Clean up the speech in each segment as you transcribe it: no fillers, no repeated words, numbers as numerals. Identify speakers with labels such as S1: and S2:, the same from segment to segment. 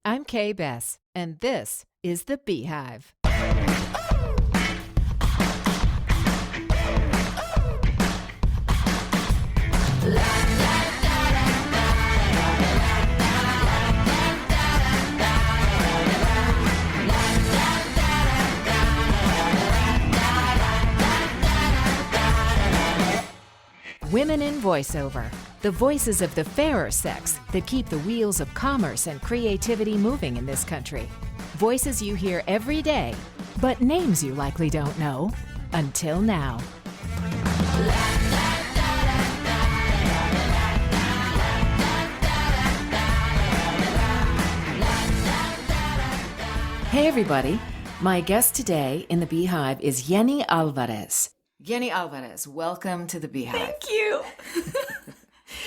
S1: I'm Kay Bess, and this is The Beehive. Women in Voiceover, the voices of the fairer sex that keep the wheels of commerce and creativity moving in this country. Voices you hear every day, but names you likely don't know until now. Hey everybody, my guest today in the Beehive is Yeni Alvarez. Yeni Alvarez, welcome to the Beehive.
S2: Thank you.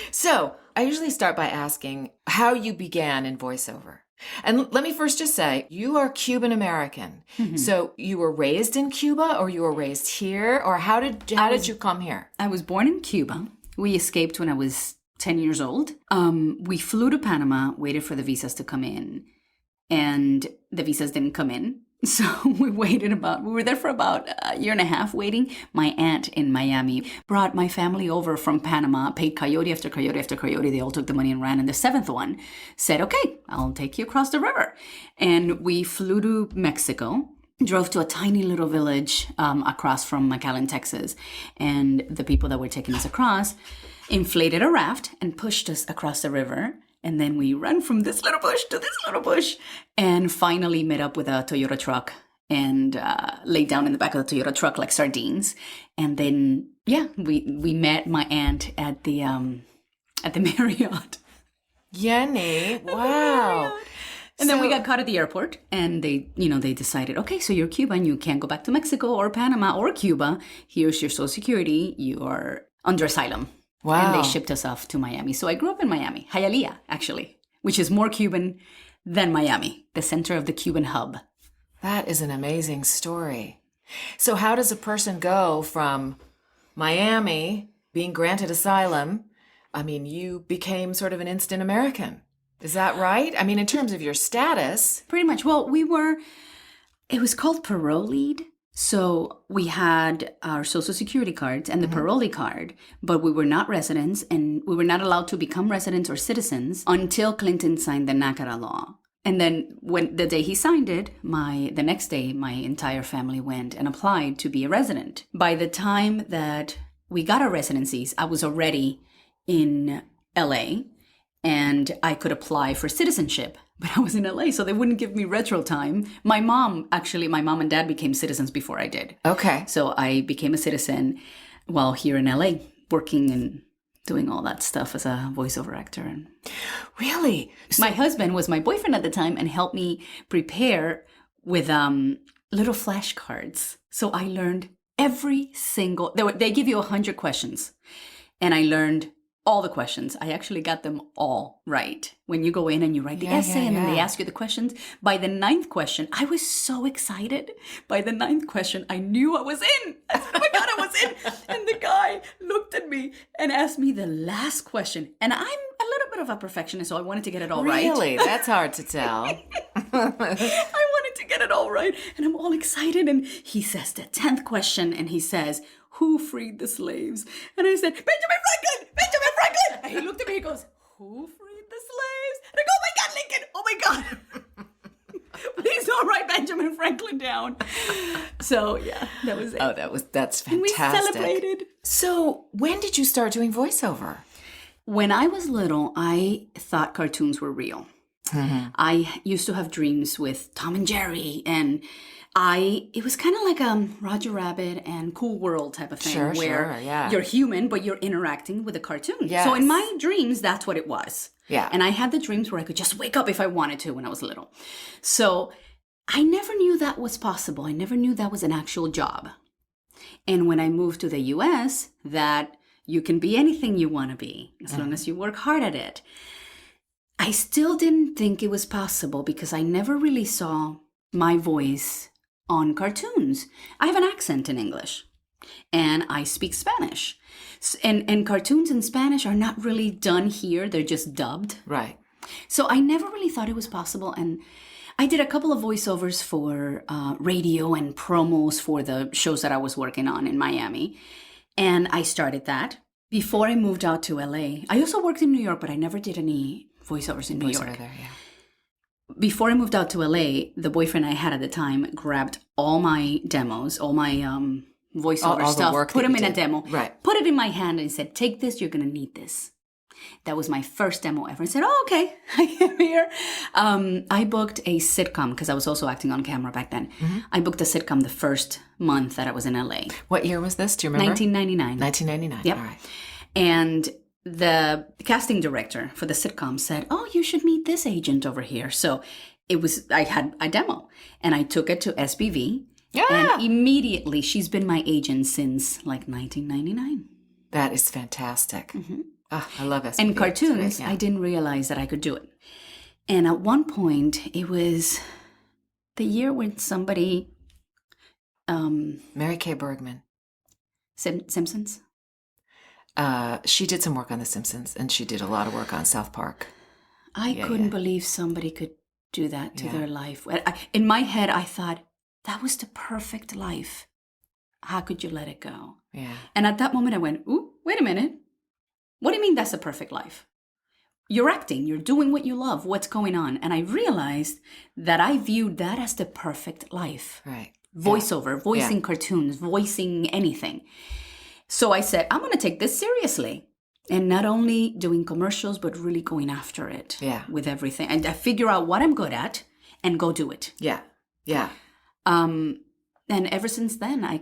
S1: So, I usually start by asking how you began in voiceover. And let me first just say, you are Cuban American. Mm-hmm. So, you were raised in Cuba or you were raised here? Or how did you come here?
S2: I was born in Cuba. We escaped when I was 10 years old. We flew to Panama, waited for the visas to come in, and the visas didn't come in. So we were there for about a year and a half waiting. My aunt in Miami brought my family over from Panama, paid coyote after coyote after coyote. They all took the money and ran. And the seventh one said, okay, I'll take you across the river. And we flew to Mexico, drove to a tiny little village across from McAllen, Texas. And the people that were taking us across inflated a raft and pushed us across the river. And then we ran from this little bush to this little bush and finally met up with a Toyota truck and laid down in the back of the Toyota truck like sardines. And then, we met my aunt at the Marriott.
S1: Yeni, wow.
S2: And then we got caught at the airport and they decided, okay, so you're Cuban, you can't go back to Mexico or Panama or Cuba. Here's your Social Security. You are under asylum.
S1: Wow.
S2: And they shipped us off to Miami. So I grew up in Miami, Hialeah, actually, which is more Cuban than Miami, the center of the Cuban hub.
S1: That is an amazing story. So how does a person go from Miami, being granted asylum, you became sort of an instant American. Is that right? In terms of your status.
S2: Pretty much. Well, it was called paroleed. So we had our Social Security cards and the parolee card, but we were not residents and we were not allowed to become residents or citizens until Clinton signed the NACARA law. And then when the day he signed it, the next day, my entire family went and applied to be a resident. By the time that we got our residencies, I was already in LA and I could apply for citizenship. But I was in LA, so they wouldn't give me retro time. My mom and dad became citizens before I did.
S1: Okay.
S2: So I became a citizen while here in LA, working and doing all that stuff as a voiceover actor.
S1: Really?
S2: My husband was my boyfriend at the time and helped me prepare with little flashcards. So I learned they give you 100 questions. And I learned all the questions. I actually got them all right. When you go in and you write the essay and then they ask you the questions. By the 9th question, I was so excited. By the 9th question, I knew I was in. I said, oh my God, I was in. And the guy looked at me and asked me the last question. And I'm a little bit of a perfectionist, so I wanted to get it all right.
S1: Really? That's hard to tell.
S2: I wanted to get it all right. And I'm all excited. And he says the 10th question and he says, who freed the slaves? And I said, Benjamin Franklin! Benjamin Franklin! And he looked at me and goes, who freed the slaves? And I go, oh my God, Lincoln! Oh my God! Please don't write Benjamin Franklin down. So yeah, that was it.
S1: Oh, that's fantastic.
S2: And we celebrated.
S1: So when did you start doing voiceover?
S2: When I was little, I thought cartoons were real. Mm-hmm. I used to have dreams with Tom and Jerry and it was kind of like Roger Rabbit and Cool World type of thing where you're human, but you're interacting with a cartoon.
S1: Yes.
S2: So in my dreams, that's what it was.
S1: Yeah.
S2: And I had the dreams where I could just wake up if I wanted to when I was little. So I never knew that was possible. I never knew that was an actual job. And when I moved to the US, that you can be anything you want to be as long as you work hard at it. I still didn't think it was possible because I never really saw my voice on cartoons. I have an accent in English and I speak Spanish. And cartoons in Spanish are not really done here. They're just dubbed.
S1: Right.
S2: So I never really thought it was possible. And I did a couple of voiceovers for radio and promos for the shows that I was working on in Miami. And I started that before I moved out to LA. I also worked in New York, but I never did any voiceovers in New York.
S1: There, yeah.
S2: Before I moved out to LA, the boyfriend I had at the time grabbed all my demos, all my voiceover
S1: all
S2: stuff,
S1: the work
S2: put
S1: that
S2: them
S1: you
S2: in a
S1: did.
S2: demo,
S1: Right.
S2: put it in my hand and said, take this, you're going to need this. That was my first demo ever. I said, oh, okay, I am here. I booked a sitcom because I was also acting on camera back then. I booked a sitcom the first month that I was in LA.
S1: What year was this? Do you remember?
S2: 1999.
S1: 1999.
S2: Yep.
S1: All right.
S2: And the casting director for the sitcom said, oh, you should meet this agent over here. So I had a demo and I took it to SBV.
S1: Yeah.
S2: And immediately she's been my agent since like 1999.
S1: That is fantastic. Oh, I love SBV.
S2: And cartoons,
S1: Yeah.
S2: I didn't realize that I could do it. And at one point, it was the year when somebody,
S1: Mary Kay Bergman.
S2: Simpsons?
S1: She did some work on The Simpsons, and she did a lot of work on South Park.
S2: I couldn't believe somebody could do that to their life. In my head, I thought, that was the perfect life. How could you let it go?
S1: Yeah.
S2: And at that moment, I went, ooh, wait a minute. What do you mean that's a perfect life? You're acting. You're doing what you love. What's going on? And I realized that I viewed that as the perfect life.
S1: Right.
S2: Voiceover, voicing cartoons, voicing anything. So I said, I'm going to take this seriously. And not only doing commercials, but really going after it with everything. And I figure out what I'm good at and go do it.
S1: Yeah. Yeah.
S2: And ever since then, I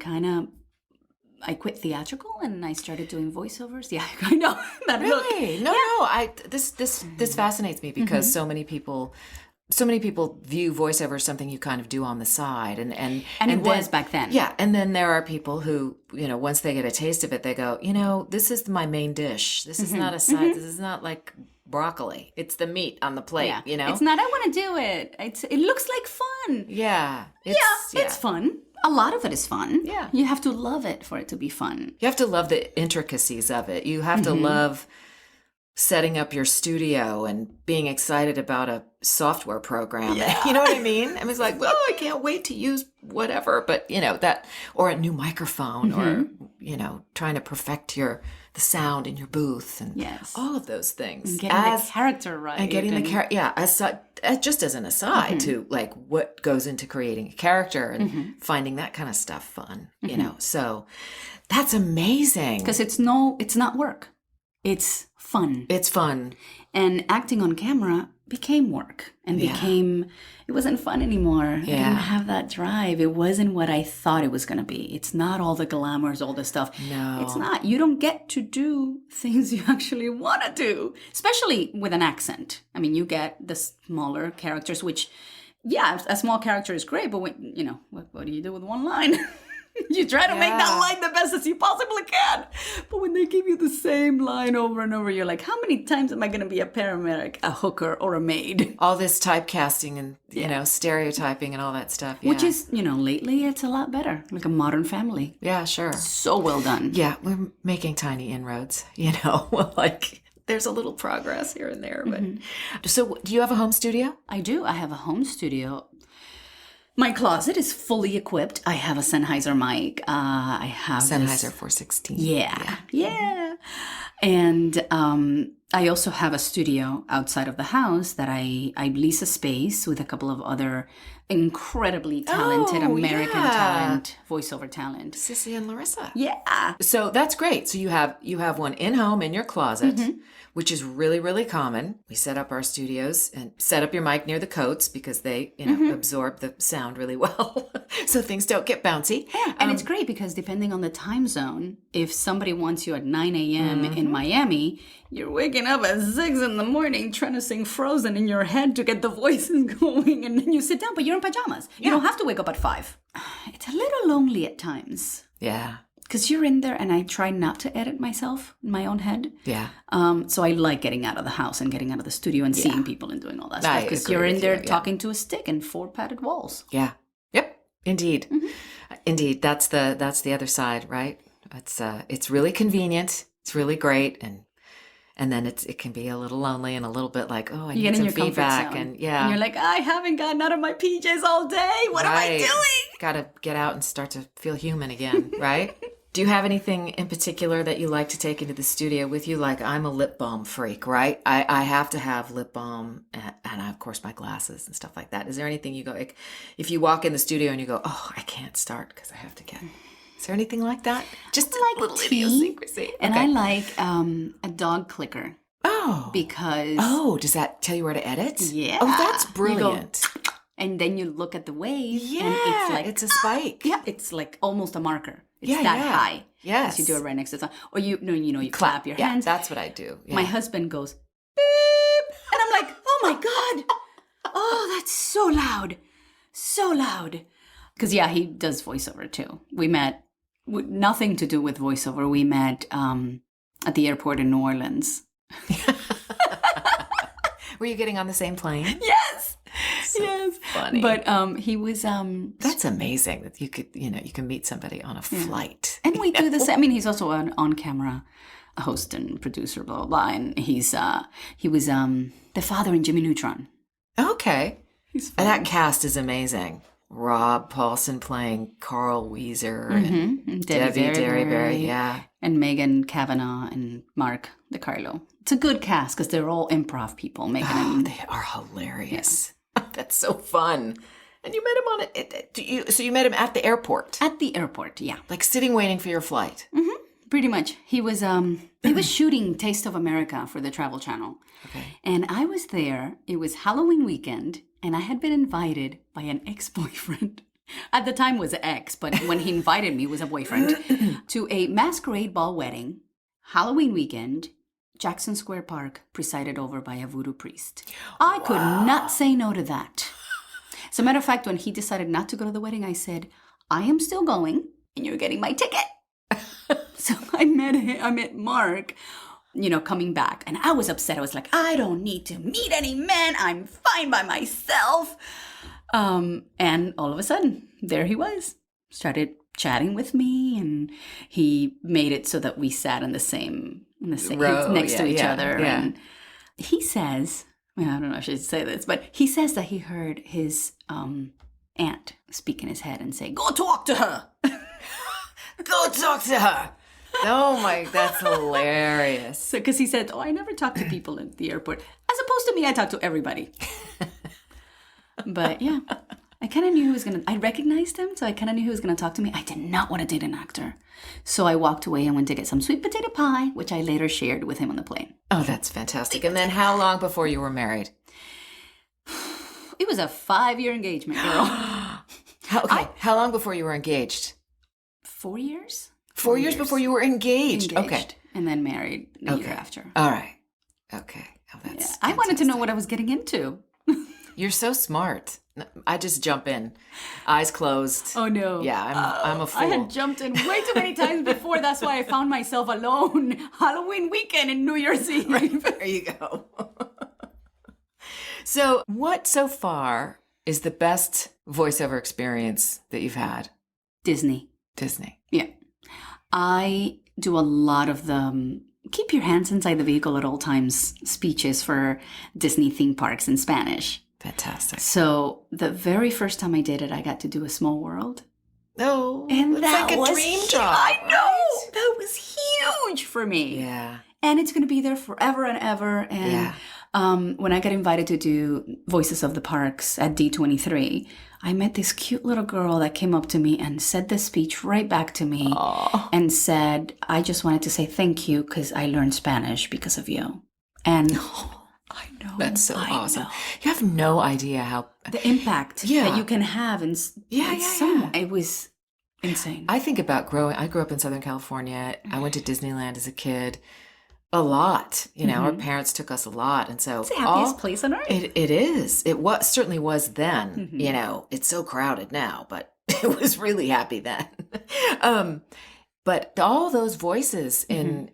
S2: quit theatrical and I started doing voiceovers. Yeah, I know. That
S1: Really?
S2: look.
S1: No. This fascinates me because so many people view voiceover as something you kind of do on the side, and
S2: it was back then.
S1: Yeah, and then there are people who, once they get a taste of it, they go, this is my main dish. This is not a side. This is not like broccoli. It's the meat on the plate.
S2: Yeah. It's not. I want to do it. It looks like fun.
S1: Yeah.
S2: It's fun. A lot of it is fun.
S1: Yeah.
S2: You have to love it for it to be fun.
S1: You have to love the intricacies of it. You have to love setting up your studio and being excited about a software program. Yeah. You know what I mean? I was like, well, I can't wait to use whatever, but that, or a new microphone, or, trying to perfect the sound in your booth, and all of those things.
S2: And getting the character right.
S1: And getting the character, just as an aside to like what goes into creating a character and finding that kind of stuff fun, so that's amazing.
S2: Because it's not work. It's fun.
S1: It's fun.
S2: And acting on camera became work and it wasn't fun anymore. I didn't have that drive. It wasn't what I thought it was going to be. It's not all the glamours, all the stuff.
S1: No.
S2: It's not. You don't get to do things you actually want to do, especially with an accent. I mean, you get the smaller characters, which, a small character is great, but when, what do you do with one line? You try to make that line the best as you possibly can. But when they give you the same line over and over, you're like, how many times am I going to be a paramedic, a hooker, or a maid?
S1: All this typecasting and, stereotyping and all that stuff. Yeah.
S2: Which is, lately it's a lot better. Like a Modern Family.
S1: Yeah, sure.
S2: So well done.
S1: Yeah, we're making tiny inroads, like there's a little progress here and there. But So do you have a home studio?
S2: I do. I have a home studio. My closet is fully equipped. I have a Sennheiser mic. I have
S1: Sennheiser 416.
S2: Yeah. And I also have a studio outside of the house that I lease a space with a couple of other incredibly talented American talent, voiceover talent.
S1: Sissy and Larissa.
S2: Yeah.
S1: So that's great. So you have one in home in your closet, which is really, really common. We set up our studios and set up your mic near the coats because they, absorb the sound really well. So things don't get bouncy.
S2: Yeah. And it's great because depending on the time zone, if somebody wants you at 9 a.m. in Miami, you're waking up at 6 in the morning trying to sing Frozen in your head to get the voices going. And then you sit down, but you're in pajamas. You don't have to wake up at 5. It's a little lonely at times.
S1: Yeah.
S2: Because you're in there and I try not to edit myself in my own head.
S1: Yeah.
S2: So I like getting out of the house and getting out of the studio and seeing people and doing all that stuff. Because
S1: agree
S2: you're in
S1: with
S2: there
S1: you,
S2: talking to a stick and 4 padded walls.
S1: Yeah. Yep. Indeed. Indeed. That's the other side, right? It's really convenient. It's really great. And And then it can be a little lonely and a little bit like, oh, I
S2: You
S1: need
S2: get in
S1: some
S2: your comfort
S1: feedback.
S2: zone.
S1: And yeah.
S2: And you're like, I haven't gotten out of my PJs all day. What am I doing?
S1: Got to get out and start to feel human again, right? Do you have anything in particular that you like to take into the studio with you? Like, I'm a lip balm freak, right? I have to have lip balm and of course, my glasses and stuff like that. Is there anything you go, like, if you walk in the studio and you go, oh, I can't start because I have to get... Is there anything like that? Just
S2: I like
S1: a little
S2: tea,
S1: idiosyncrasy.
S2: and I like a dog clicker.
S1: Oh.
S2: Because...
S1: Oh, does that tell you where to edit?
S2: Yeah.
S1: Oh, that's brilliant.
S2: And then you look at the wave,
S1: Yeah,
S2: and it's like...
S1: it's a spike.
S2: Yeah, it's like almost a marker. It's that high.
S1: Yes.
S2: You do it right next to the sun. Or you clap your hands.
S1: That's what I do. Yeah.
S2: My husband goes, beep. And I'm like, oh my God. Oh, that's so loud. So loud. Because, yeah, he does voiceover too. We met, nothing to do with voiceover. We met at the airport in New Orleans.
S1: Were you getting on the same plane?
S2: Yes.
S1: So
S2: yes.
S1: Funny.
S2: But he was...
S1: That's amazing that you can meet somebody on a flight.
S2: And we do the same. I mean, he's also an on-camera host and producer, blah, blah, blah. And he was the father in Jimmy Neutron.
S1: Okay.
S2: He's fun.
S1: And that cast is amazing. Rob Paulson playing Carl Weezer and Debbie Derryberry, yeah.
S2: And Megan Kavanaugh and Mark DeCarlo. It's a good cast because they're all improv people.
S1: They are hilarious. Yeah. That's so fun. And you met him on it. So you met him at the airport?
S2: At the airport, yeah.
S1: Like sitting waiting for your flight?
S2: Mm-hmm. Pretty much. He was shooting Taste of America for the Travel Channel.
S1: Okay.
S2: And I was there. It was Halloween weekend, and I had been invited by an ex-boyfriend. At the time was an ex, but when he invited me, it was a boyfriend, to a masquerade ball wedding, Halloween weekend, Jackson Square Park, presided over by a voodoo priest. I could not say no to that. As a matter of fact, when he decided not to go to the wedding, I said, I am still going, and you're getting my ticket. So I met Mark, coming back. And I was upset. I was like, I don't need to meet any men. I'm fine by myself. And all of a sudden, there he was. Started chatting with me. And he made it so that we sat in the same
S1: row,
S2: next to each other.
S1: Yeah.
S2: And he says, I don't know if I should say this, but he says that he heard his aunt speak in his head and say, go talk to her.
S1: Go talk to her. Oh my, that's hilarious.
S2: So, because he said, I never talk to people at the airport. As opposed to me, I talk to everybody. But yeah, I kind of knew he was I recognized him, so I kind of knew he was going to talk to me. I did not want to date an actor. So I walked away and went to get some sweet potato pie, which I later shared with him on the plane.
S1: Oh, that's fantastic. And then how long before you were married?
S2: It was a 5-year engagement, girl.
S1: How long before you were engaged?
S2: 4 years.
S1: 4 years before you were engaged. Okay.
S2: And then married a year after.
S1: All right. Okay. Oh, that's
S2: I wanted to know what I was getting into.
S1: You're so smart. I just jump in, eyes closed.
S2: Oh no!
S1: Yeah, I'm a fool.
S2: I had jumped in way too many times before. That's why I found myself alone Halloween weekend in New Year's Eve.
S1: Right, there you go. So, what so far is the best voiceover experience that you've had?
S2: Disney.
S1: Yeah.
S2: I do a lot of the keep your hands inside the vehicle at all times speeches for Disney theme parks in Spanish.
S1: Fantastic.
S2: So the very first time I did it, I got to do A Small World.
S1: Oh,
S2: and
S1: that like a dream job.
S2: I know. Right? That was huge for me.
S1: Yeah.
S2: And it's going to be there forever and ever. And when I got invited to do Voices of the Parks at D23, I met this cute little girl that came up to me and said this speech right back to me.
S1: Aww.
S2: And said, I just wanted to say thank you because I learned Spanish because of you. And I know.
S1: That's so awesome.
S2: Know.
S1: You have no idea how...
S2: The impact that you can have. And it was insane.
S1: I think about I grew up in Southern California. I went to Disneyland as a kid. A lot, our parents took us a lot. And so
S2: it's the happiest place on earth.
S1: It is. It certainly was then, it's so crowded now, but it was really happy then. But all those voices in,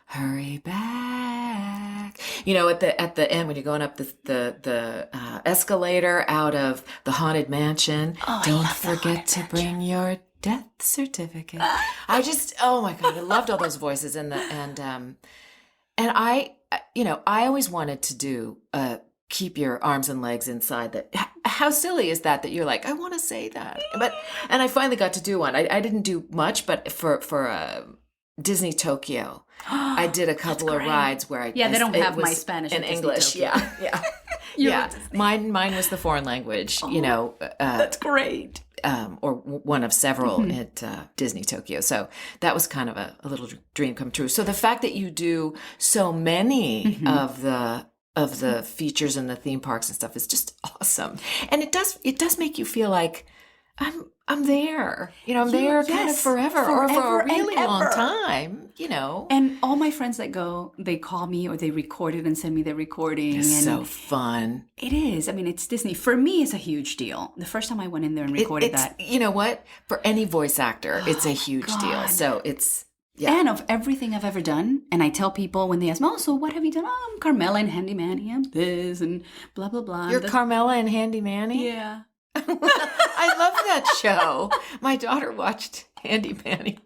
S1: hurry back, at the end when you're going up the escalator out of the Haunted Mansion, don't forget to bring your death certificate. I just, oh my God, I loved all those voices and I always wanted to do keep your arms and legs inside. That how silly is that you're like, I want to say that, and I finally got to do one. I didn't do much, but for Disney Tokyo, I did a couple of rides where
S2: they don't have my Spanish
S1: in
S2: at Disney
S1: English.
S2: Tokyo.
S1: Yeah. Yeah. Mine was the foreign language.
S2: That's great.
S1: Or one of several at Disney Tokyo. So that was kind of a little dream come true. So the fact that you do so many of the features and the theme parks and stuff is just awesome. And it does make you feel like I'm there. I'm there kind of forever or for a really long time,
S2: And all my friends that go, they call me or they record it and send me the recording.
S1: It's so fun.
S2: It is. I mean, it's Disney. For me, it's a huge deal. The first time I went in there and recorded that.
S1: You know what? For any voice actor, it's a huge deal. So it's... Yeah.
S2: And of everything I've ever done, and I tell people when they ask me, so what have you done? Oh, I'm Carmela and Handy Manny. I'm this and blah, blah, blah.
S1: You're Carmela and Handy Manny?
S2: Yeah.
S1: I love that show. My daughter watched Handy Manny.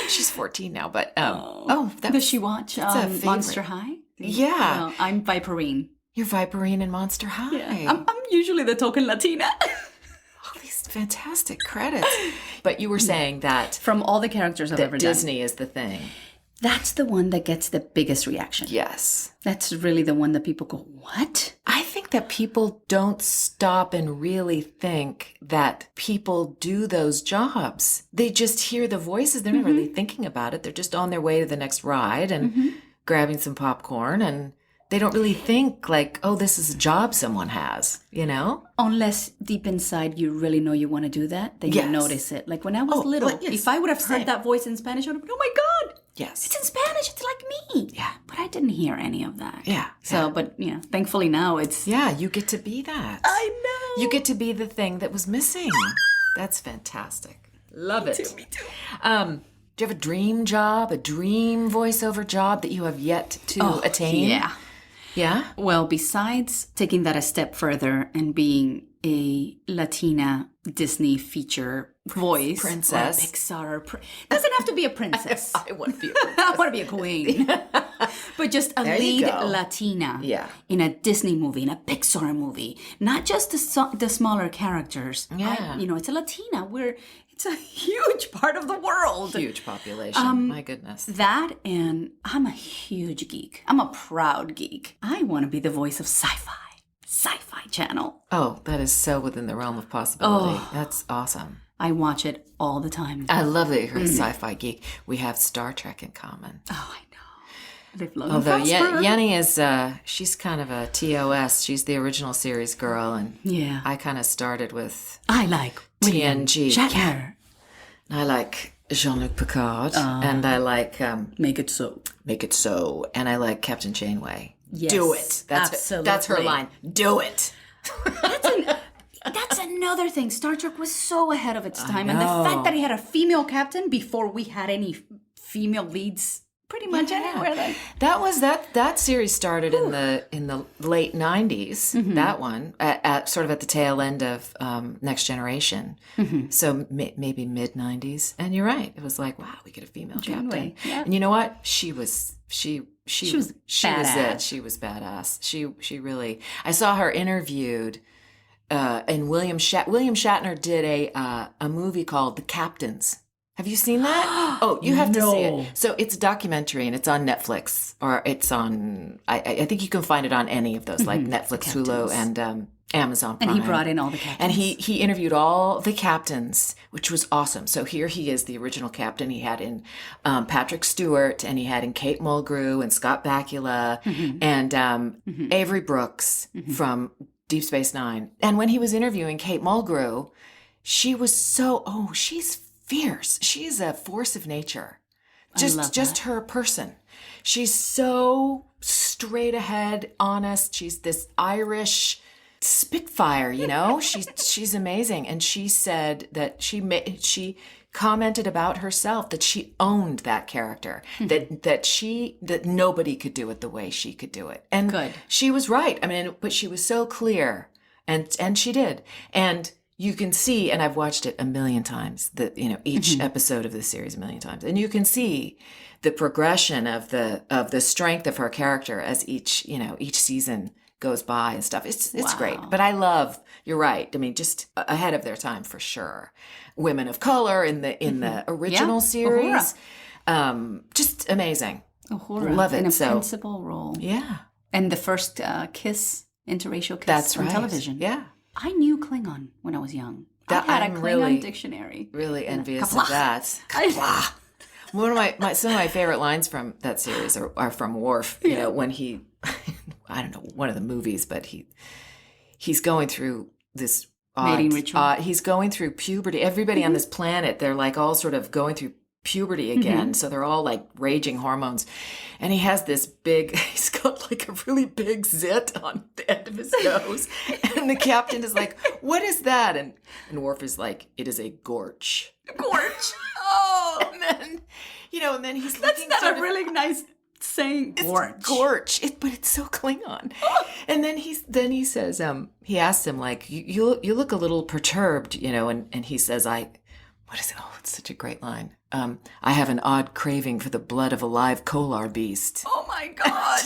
S1: She's 14 now, but
S2: does she watch Monster High?
S1: Yeah.
S2: Well, I'm Viperine.
S1: You're Viperine in Monster High.
S2: Yeah. I'm usually the token Latina.
S1: All these fantastic credits. But you were saying that
S2: from all the characters I've ever done,
S1: Disney is the thing.
S2: That's the one that gets the biggest reaction.
S1: Yes.
S2: That's really the one that people go, what?
S1: I think that people don't stop and really think that people do those jobs. They just hear the voices. They're not really thinking about it. They're just on their way to the next ride and grabbing some popcorn, and they don't really think like, oh, this is a job someone has,
S2: Unless deep inside you really know you want to do that, then you notice it. Like when I was little, if I would have heard that voice in Spanish, I would have been, oh my God.
S1: Yes.
S2: It's in Spanish. It's like me.
S1: Yeah.
S2: But I didn't hear any of that.
S1: Yeah.
S2: So, but, thankfully now it's...
S1: Yeah, you get to be that.
S2: I know.
S1: You get to be the thing that was missing. That's fantastic. Love it.
S2: Me too.
S1: Do you have a dream job, a dream voiceover job that you have yet to attain?
S2: Yeah.
S1: Yeah?
S2: Well, besides taking that a step further and being a Latina Disney feature voice,
S1: princess,
S2: or a Pixar, doesn't have to be a princess.
S1: I want to be a princess.
S2: I want to be a queen. But just a lead Latina in a Disney movie, in a Pixar movie. Not just the smaller characters.
S1: Yeah.
S2: It's a Latina. It's a huge part of the world.
S1: Huge population. My goodness.
S2: That, and I'm a huge geek. I'm a proud geek. I want to be the voice of Sci-Fi Channel.
S1: Oh, that is so within the realm of possibility. That's awesome.
S2: I watch it all the time.
S1: I love that you're a sci-fi geek. We have Star Trek in common.
S2: Oh, I know. They've loved
S1: Although Yeni is, she's kind of a TOS. She's the original series girl, and I kind of started with
S2: I like
S1: TNG.
S2: Shatner.
S1: I like Jean-Luc Picard, and I like
S2: Make It So.
S1: Make It So, and I like Captain Janeway.
S2: Yes,
S1: do it. That's her line. Do it.
S2: That's another thing. Star Trek was so ahead of its time, and the fact that he had a female captain before we had any female leads, pretty much anywhere. Then
S1: that series started in the late '90s. That one, sort of at the tail end of Next Generation. So maybe mid '90s. And you're right. It was like, wow, we get a female captain.
S2: Yeah.
S1: And you know what? She was
S2: badass.
S1: it. She was badass. She really. I saw her interviewed. And William Shatner did a movie called The Captains. Have you seen that? Oh, you have to see it. So it's a documentary, and it's on Netflix, or it's on. I think you can find it on any of those, like Netflix, Hulu, and Amazon Prime.
S2: And he brought in all the captains.
S1: And he interviewed all the captains, which was awesome. So here he is, the original captain. He had in Patrick Stewart, and he had in Kate Mulgrew and Scott Bakula and Avery Brooks from Deep Space Nine. And when he was interviewing Kate Mulgrew, she was she's fierce. She's a force of nature. Just her person. She's so straight ahead, honest. She's this Irish spitfire, she's amazing. And she said that she commented about herself that she owned that character, that nobody could do it the way she could do it. And she was right. I mean, but she was so clear, and she did. And you can see, and I've watched it a million times, that, each episode of this series a million times, and you can see the progression of the strength of her character as each season goes by and stuff. It's great. But I love, you're right. I mean, just ahead of their time for sure. Women of color in the original series. Just amazing.
S2: Uhura
S1: Love it.
S2: In a principal role.
S1: Yeah.
S2: And the first interracial kiss on television.
S1: Yeah.
S2: I knew Klingon when I was young. I had a Klingon dictionary.
S1: Really envious of that. One of some of my favorite lines from that series are from Worf. When he, I don't know, one of the movies, but he's going through this
S2: mating ritual.
S1: He's going through puberty. Everybody on this planet, they're like all sort of going through puberty again. So they're all like raging hormones. And he has this he's got like a really big zit on the end of his nose. And the captain is like, what is that? And Worf is like, it is a gorge.
S2: Gorge. Oh.
S1: And then he's
S2: That's
S1: looking
S2: not a really nice saying. Gorge.
S1: Gorge. But it's so Klingon. And then he says, he asks him like, you look a little perturbed, and he says, what is it? Oh, it's such a great line. I have an odd craving for the blood of a live kolar beast.
S2: Oh my God.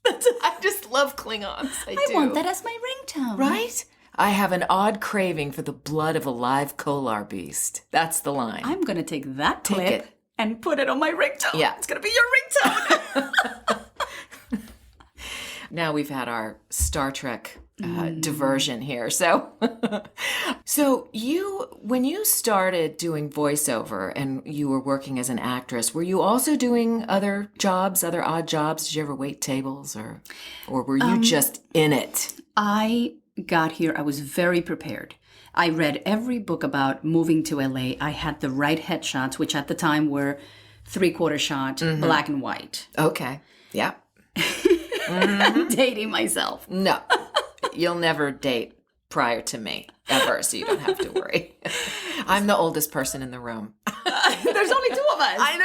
S1: I just love Klingons. I do.
S2: want that as my ringtone.
S1: Right? I have an odd craving for the blood of a live kolar beast. That's the line.
S2: I'm going to take that clip and put it on my ringtone.
S1: Yeah.
S2: It's going to be your ringtone.
S1: Now we've had our Star Trek diversion here. So when you started doing voiceover and you were working as an actress, were you also doing other odd jobs? Did you ever wait tables or were you just in it?
S2: I got here, I was very prepared. I read every book about moving to LA. I had the right headshots, which at the time were 3/4 shot, black and white.
S1: Okay. Yeah.
S2: I'm dating myself.
S1: No. You'll never date prior to me, ever, so you don't have to worry. I'm the oldest person in the room.
S2: There's only two of us.
S1: I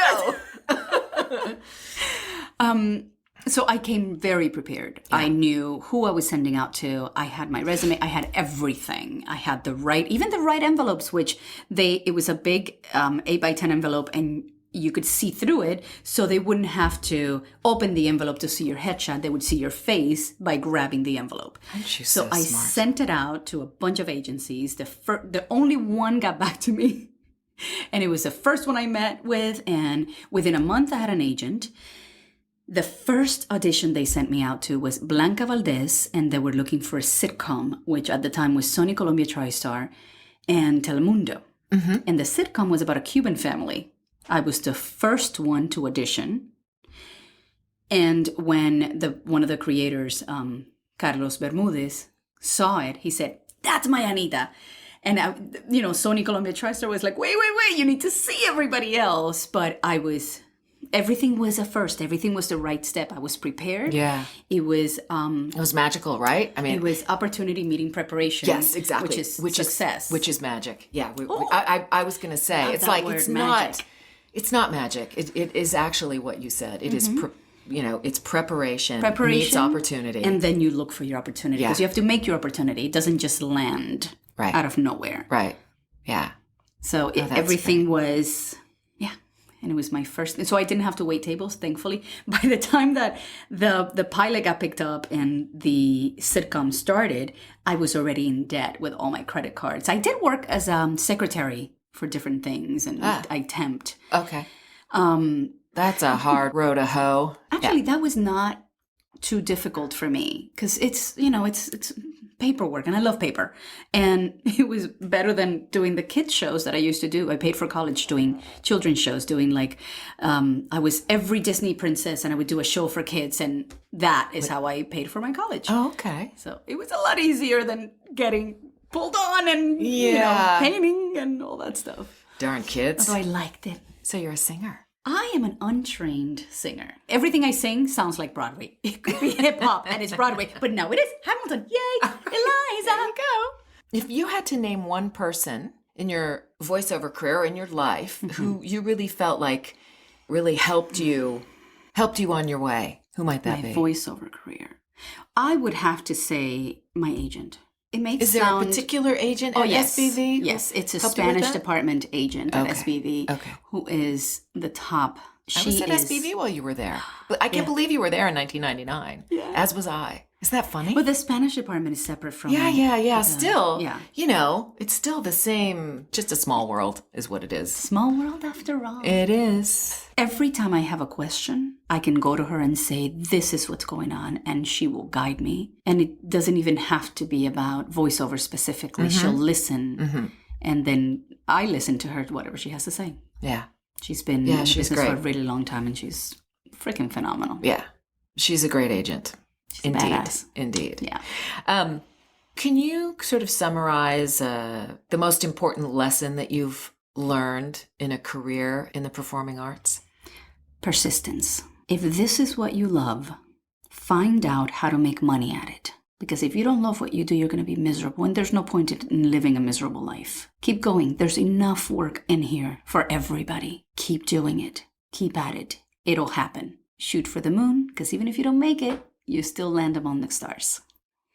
S2: know. So I came very prepared. Yeah. I knew who I was sending out to. I had my resume. I had everything. I had even the right envelopes, which it was a big 8x10 envelope, and you could see through it, so they wouldn't have to open the envelope to see your headshot. They would see your face by grabbing the envelope.
S1: So
S2: I
S1: smart.
S2: sent it out to a bunch of agencies. The only one got back to me, and it was the first one I met with, and within a month I had an agent. The first audition they sent me out to was Blanca Valdez, and they were looking for a sitcom, which at the time was Sony Colombia TriStar and Telemundo. And the sitcom was about a Cuban family. I was the first one to audition. And when one of the creators, Carlos Bermudez, saw it, he said, "That's my Anita." And, Sony Colombia TriStar was like, wait, you need to see everybody else. But everything was a first. Everything was the right step. I was prepared.
S1: Yeah.
S2: It was
S1: magical, right? I mean,
S2: it was opportunity meeting preparation.
S1: Yes, exactly.
S2: Which is success.
S1: Which is magic. Yeah. I was going to say, it's like, it's
S2: magic.
S1: It's not magic. It is actually what you said. It is, it's preparation meets opportunity.
S2: And then you look for your opportunity. Because you have to make your opportunity. It doesn't just land out of nowhere.
S1: Right. Yeah.
S2: So everything was, and it was my first. So I didn't have to wait tables, thankfully. By the time that the pilot got picked up and the sitcom started, I was already in debt with all my credit cards. I did work as a secretary for different things, and I temped.
S1: Okay. That's a hard row to hoe.
S2: Actually, that was not too difficult for me because it's paperwork, and I love paper. And it was better than doing the kids shows that I used to do. I paid for college doing children's shows, doing I was every Disney princess, and I would do a show for kids, and that is how I paid for my college.
S1: Oh, okay.
S2: So it was a lot easier than getting pulled on and painting and all that stuff.
S1: Darn kids.
S2: Although I liked it.
S1: So you're a singer.
S2: I am an untrained singer. Everything I sing sounds like Broadway. It could be hip hop and it's Broadway, but no, it is Hamilton. Yay, Eliza.
S1: There you go. If you had to name one person in your voiceover career or in your life who you really felt like really helped you on your way, who might that be?
S2: My voiceover career. I would have to say my agent. it may
S1: Is there a particular agent at
S2: yes.
S1: SBV?
S2: Yes, it's a
S1: helped you with
S2: Spanish
S1: that?
S2: department agent at SBV who is the top.
S1: I was at SBV while you were there. But I can't believe you were there in 1999. Yeah. As was I. Isn't that funny?
S2: But the Spanish department is separate from...
S1: Still, it's still the same, just a small world is what it is.
S2: Small world after all.
S1: It is.
S2: Every time I have a question, I can go to her and say, this is what's going on, and she will guide me. And it doesn't even have to be about voiceover specifically. She'll listen, and then I listen to her, whatever she has to say.
S1: Yeah.
S2: She's been in business for a really long time, and she's freaking phenomenal.
S1: Yeah. She's a great agent.
S2: She's badass.
S1: Indeed.
S2: Yeah.
S1: Can you sort of summarize the most important lesson that you've learned in a career in the performing arts?
S2: Persistence. If this is what you love, find out how to make money at it. Because if you don't love what you do, you're going to be miserable. And there's no point in living a miserable life. Keep going. There's enough work in here for everybody. Keep doing it. Keep at it. It'll happen. Shoot for the moon, because even if you don't make it, you still land among the stars.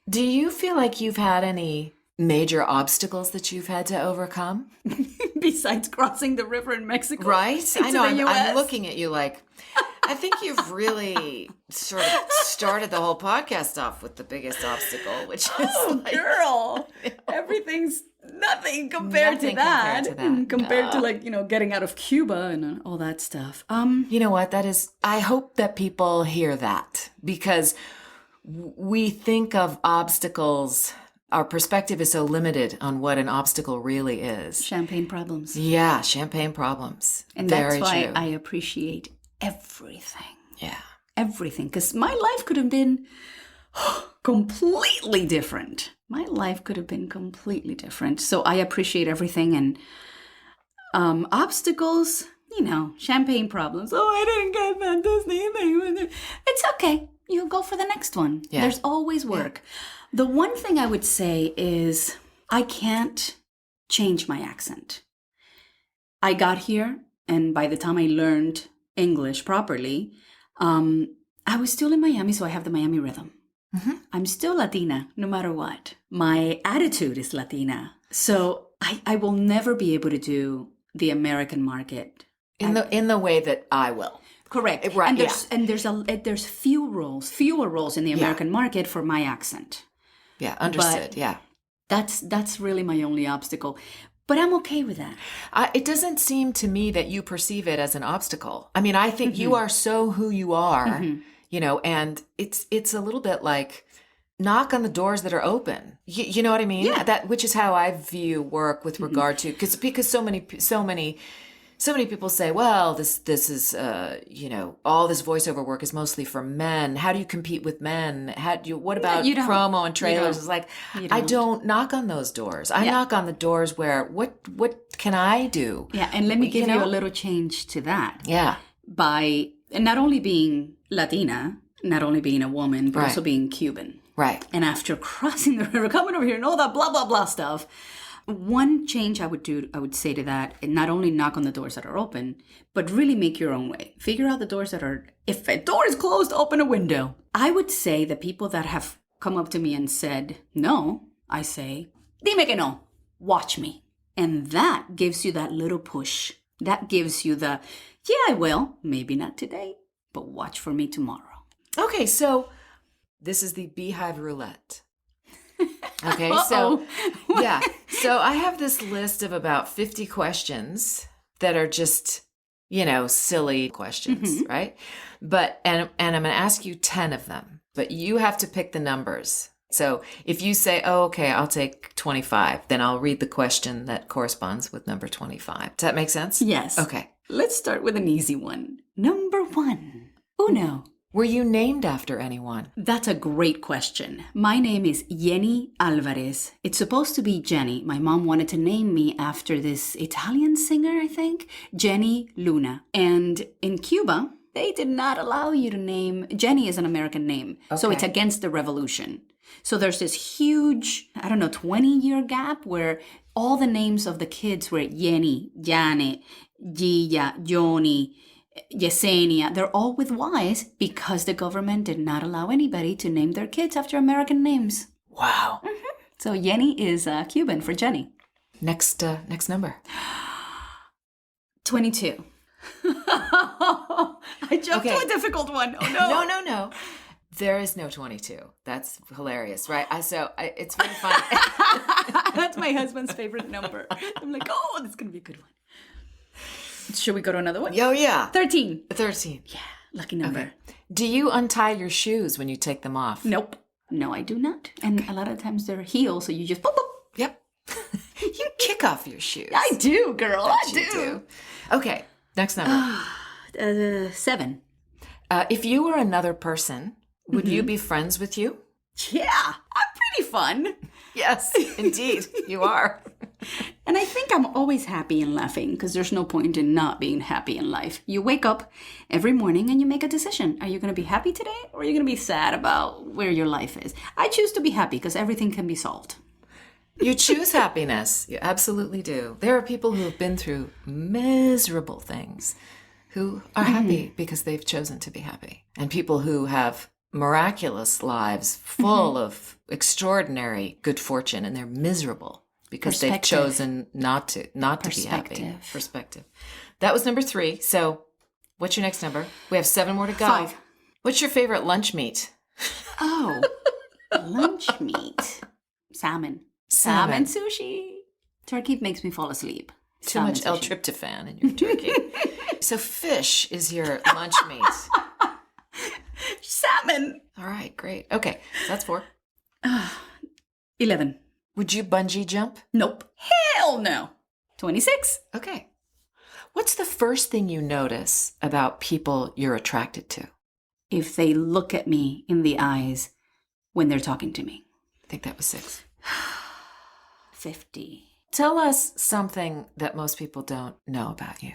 S1: Do you feel like you've had any major obstacles that you've had to overcome?
S2: Besides crossing the river in Mexico.
S1: Right? I know. I'm
S2: US.
S1: looking at you like, I think you've really sort of started the whole podcast off with the biggest obstacle, which is
S2: girl, everything's nothing compared to that. Compared to getting out of Cuba and all that stuff.
S1: You know what? I hope that people hear that, because we think of obstacles. Our perspective is so limited on what an obstacle really is.
S2: Champagne problems.
S1: Yeah, champagne problems.
S2: And
S1: Very
S2: that's why
S1: true.
S2: I appreciate everything.
S1: Yeah.
S2: Everything. Because my life could have been completely different. My life could have been completely different. So I appreciate everything. And obstacles, champagne problems. Oh, I didn't get that Disney thing. It's okay. You go for the next one. Yeah. There's always work. Yeah. The one thing I would say is I can't change my accent. I got here, and by the time I learned English properly, I was still in Miami, so I have the Miami rhythm. Mm-hmm. I'm still Latina, no matter what. My attitude is Latina. So I will never be able to do the American market.
S1: In the way that I will.
S2: Correct.
S1: Right.
S2: And there's fewer roles in the American market for my accent.
S1: Yeah, understood.
S2: That's really my only obstacle. But I'm okay with that.
S1: It doesn't seem to me that you perceive it as an obstacle. I mean, I think you are so who you are, and it's a little bit like knock on the doors that are open. You know what I mean?
S2: Yeah.
S1: Which is how I view work with regard to, because so many people say, well, this is, all this voiceover work is mostly for men. How do you compete with men? What about promo and trailers? It's like, I don't knock on those doors. I knock on the doors where, what can I do?
S2: Yeah, and let me give you a little change to that.
S1: Yeah.
S2: By not only being Latina, not only being a woman, but also being Cuban.
S1: Right.
S2: And after crossing the river, coming over here and all that blah, blah, blah stuff, one change I would say to that, and not only knock on the doors that are open, but really make your own way. Figure out the doors that are, if a door is closed, open a window. I would say the people that have come up to me and said no, I say, dime que no, watch me. And that gives you that little push. That gives you the, I will, maybe not today, but watch for me tomorrow.
S1: Okay, so this is the Beehive Roulette. Okay,
S2: so
S1: I have this list of about 50 questions that are just, silly questions, right? But, and I'm going to ask you 10 of them, but you have to pick the numbers. So if you say, oh, okay, I'll take 25, then I'll read the question that corresponds with number 25. Does that make sense?
S2: Yes.
S1: Okay.
S2: Let's start with an easy one. Number 1. Uno.
S1: Were you named after anyone?
S2: That's a great question. My name is Yeni Alvarez. It's supposed to be Jenny. My mom wanted to name me after this Italian singer, I think, Jenny Luna. And in Cuba, they did not allow you to name, Jenny is an American name. Okay. So it's against the revolution. So there's this huge, 20-year gap where all the names of the kids were Yeni, Jane, Gia, Joni, Yesenia, they're all with Y's because the government did not allow anybody to name their kids after American names.
S1: Wow.
S2: So Yeni is Cuban for Jenny.
S1: Next number.
S2: 22. I jumped to a difficult one. Oh, no.
S1: No. There is no 22. That's hilarious, right? It's very funny.
S2: That's my husband's favorite number. I'm like, oh, this is going to be a good one. Should we go to another one?
S1: Oh, yeah.
S2: 13.
S1: 13.
S2: Yeah, lucky number.
S1: Okay. Do you untie your shoes when you take them off?
S2: Nope. No, I do not. And a lot of times they're heels, so you just boop, boop.
S1: Yep. You kick off your shoes.
S2: I do, girl. I
S1: do. Okay, next number.
S2: 7.
S1: If you were another person, would you be friends with you?
S2: Yeah, I'm pretty fun.
S1: Yes, indeed, you are.
S2: And I think I'm always happy and laughing because there's no point in not being happy in life. You wake up every morning and you make a decision. Are you going to be happy today or are you going to be sad about where your life is? I choose to be happy because everything can be solved.
S1: You choose happiness. You absolutely do. There are people who have been through miserable things who are happy because they've chosen to be happy. And people who have miraculous lives full of extraordinary good fortune and they're miserable because they've chosen not to be happy. Perspective. That was number 3. So what's your next number? We have 7 more to go.
S2: 5.
S1: What's your favorite lunch meat?
S2: Oh, lunch meat. Salmon sushi. Turkey makes me fall asleep.
S1: Too much L-tryptophan in your turkey. So fish is your lunch meat.
S2: Salmon.
S1: All right, great. Okay, so that's 4.
S2: 11.
S1: Would you bungee jump?
S2: Nope. Hell no. 26.
S1: Okay. What's the first thing you notice about people you're attracted to?
S2: If they look at me in the eyes when they're talking to me.
S1: I think that was 6.
S2: 50.
S1: Tell us something that most people don't know about you.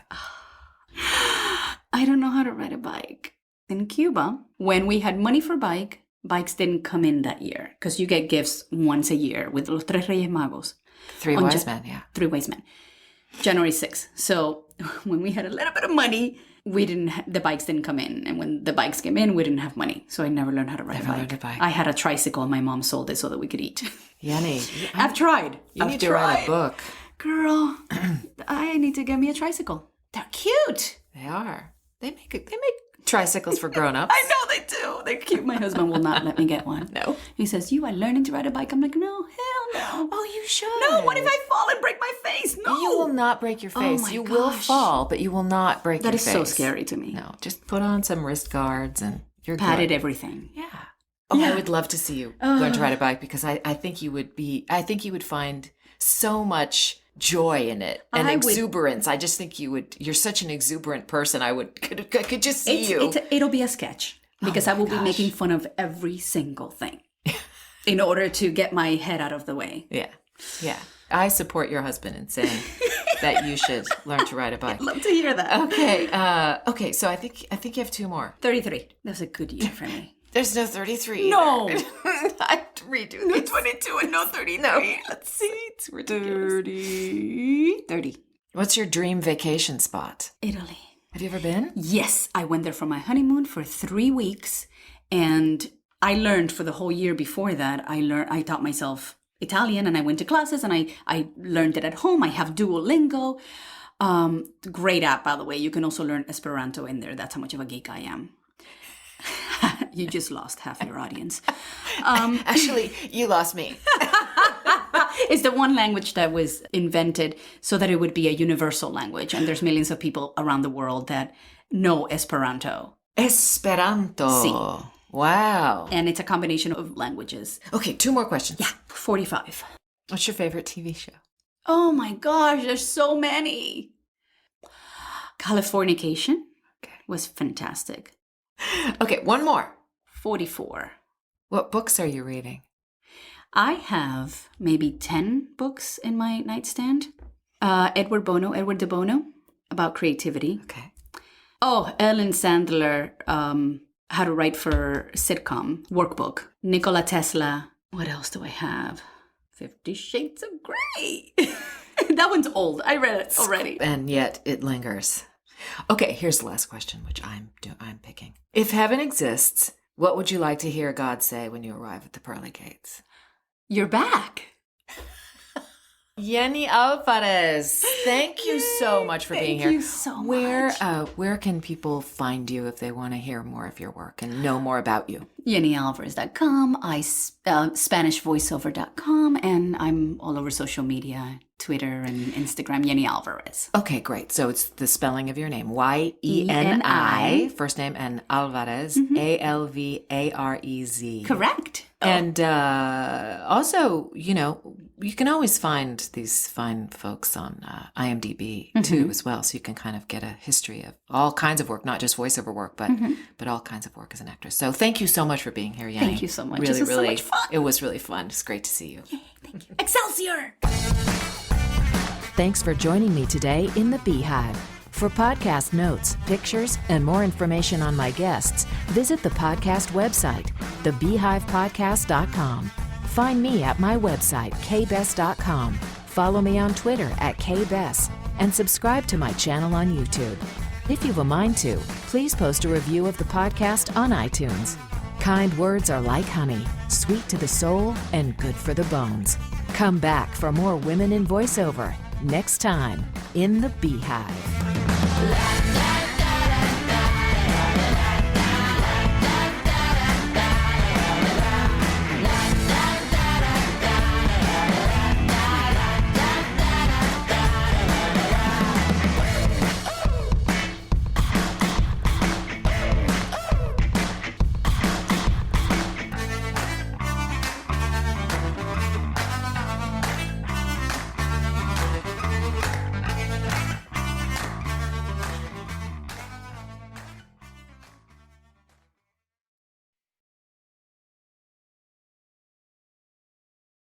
S2: I don't know how to ride a bike. In Cuba, when we had money for bikes didn't come in that year because you get gifts once a year with los tres Reyes Magos.
S1: 3 wise men, yeah.
S2: 3 wise men. January 6th. So when we had a little bit of money, the bikes didn't come in. And when the bikes came in, we didn't have money. So I never learned how to ride a bike. I had a tricycle and my mom sold it so that we could eat.
S1: Yeni,
S2: I've tried.
S1: You need to write a book.
S2: Girl, I need to get me a tricycle. They're cute.
S1: They are. They make tricycles for grown-ups.
S2: I know they do. They're cute. My husband will not let me get one.
S1: No.
S2: He says, you are learning to ride a bike. I'm like, no, hell no.
S1: Oh, you should.
S2: No, what if I fall and break my face? No.
S1: You will not break your face.
S2: Oh my
S1: you will fall, but you will not break your face.
S2: That is so scary to me.
S1: No, just put on some wrist guards and you're
S2: Padded
S1: good.
S2: everything.
S1: Yeah. Oh, yeah. I would love to see you learn to ride a bike because I think you would find so much joy in it and exuberance. I just think you're such an exuberant person. I could just see you.
S2: It'll be a sketch because I will be making fun of every single thing in order to get my head out of the way.
S1: Yeah. Yeah. I support your husband in saying that you should learn to ride a bike.
S2: I'd love to hear that.
S1: Okay. So I think you have 2 more.
S2: 33. That was a good year for me.
S1: There's no 33.
S2: No.
S1: I have to redo
S2: No
S1: these.
S2: 22 and no 33.
S1: No. Let's see. It's ridiculous.
S2: 30.
S1: What's your dream vacation spot?
S2: Italy.
S1: Have you ever been?
S2: Yes. I went there for my honeymoon for 3 weeks. And I learned for the whole year before that, I taught myself Italian and I went to classes and I learned it at home. I have Duolingo. Great app, by the way. You can also learn Esperanto in there. That's how much of a geek I am. You just lost half your audience.
S1: Actually, you lost me.
S2: It's the one language that was invented so that it would be a universal language. And there's millions of people around the world that know Esperanto.
S1: Esperanto.
S2: Sí.
S1: Wow.
S2: And it's a combination of languages.
S1: Okay, 2 more questions.
S2: Yeah, 45.
S1: What's your favorite TV show?
S2: Oh my gosh, there's so many. Californication was fantastic.
S1: Okay, 1 more.
S2: 44.
S1: What books are you reading?
S2: I have maybe 10 books in my nightstand. Edward de Bono, about creativity.
S1: Okay.
S2: Oh, Ellen Sandler, How to Write for Sitcom, workbook. Nikola Tesla. What else do I have? 50 Shades of Grey. That one's old. I read it already.
S1: And yet it lingers. Okay, here's the last question, which I'm picking. If heaven exists, what would you like to hear God say when you arrive at the pearly gates?
S2: You're back.
S1: Yeni Alvarez, thank you so much for being here.
S2: Thank you so much.
S1: Where can people find you if they want to hear more of your work and know more about you?
S2: YeniAlvarez.com, SpanishVoiceover.com, and I'm all over social media, Twitter and Instagram, Yeni Alvarez.
S1: Okay, great. So it's the spelling of your name, Y-E-N-I, first name, and Alvarez, A-L-V-A-R-E-Z.
S2: Correct.
S1: And also, you can always find these fine folks on IMDb too as well, so you can kind of get a history of all kinds of work, not just voiceover work, but all kinds of work as an actress. So thank you so much for being here, Yeni.
S2: Thank you so much.
S1: Really,
S2: this was
S1: really,
S2: so much fun.
S1: It was really fun. It's great to see you.
S2: Yay, thank you. Excelsior!
S3: Thanks for joining me today in the Beehive. For podcast notes, pictures, and more information on my guests, visit the podcast website, thebeehivepodcast.com. Find me at my website, kbess.com. Follow me on Twitter at kbess, and subscribe to my channel on YouTube. If you've a mind to, please post a review of the podcast on iTunes. Kind words are like honey, sweet to the soul and good for the bones. Come back for more Women in Voiceover next time in the Beehive.